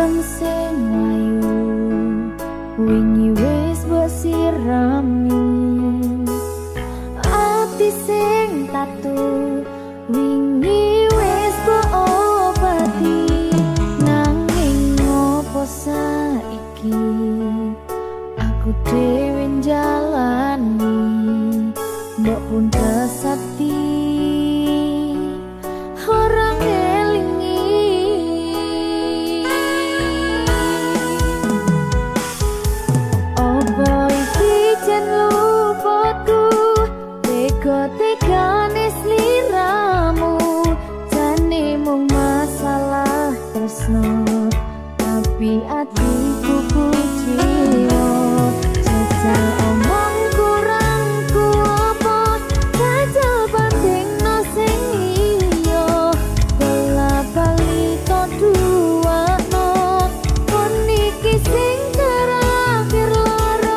Bareng sing ayu wingi wis mbok sirami ati sing tatu wingi wis mbok obati nanging ngopo saiki aku dhewe njalani mbok pun kesati orang tegane sliramu jane mung masalah tresno tapi atiku kuciwa jajal omong kurangku apa jajal bandingno sing iya bola bali to duwano kon iki sing terakhir lara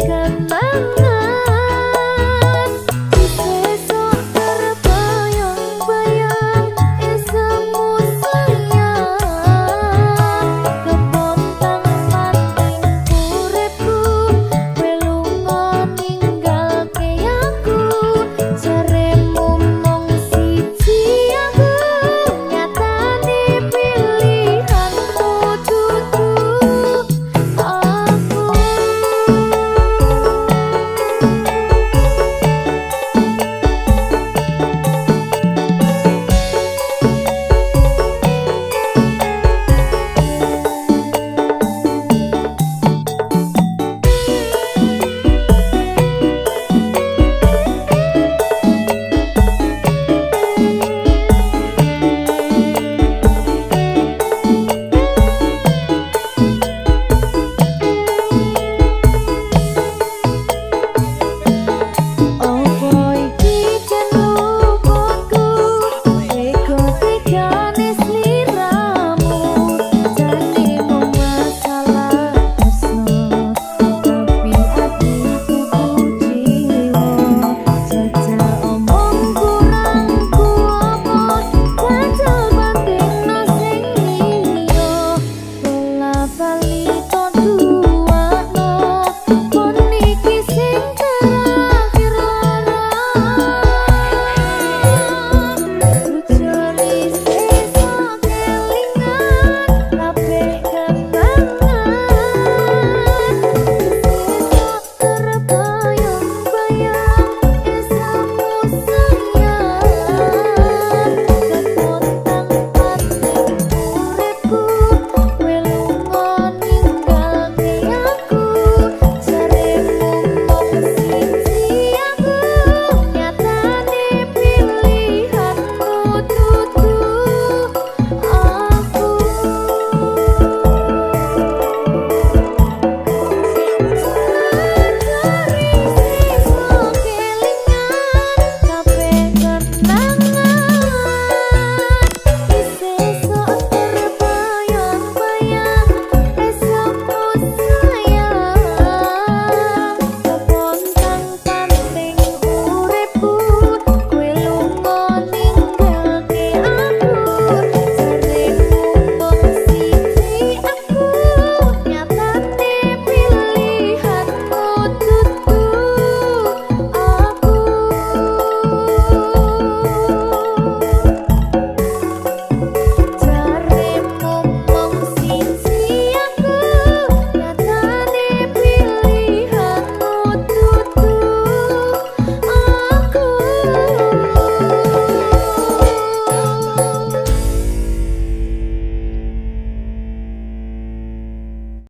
Kenangan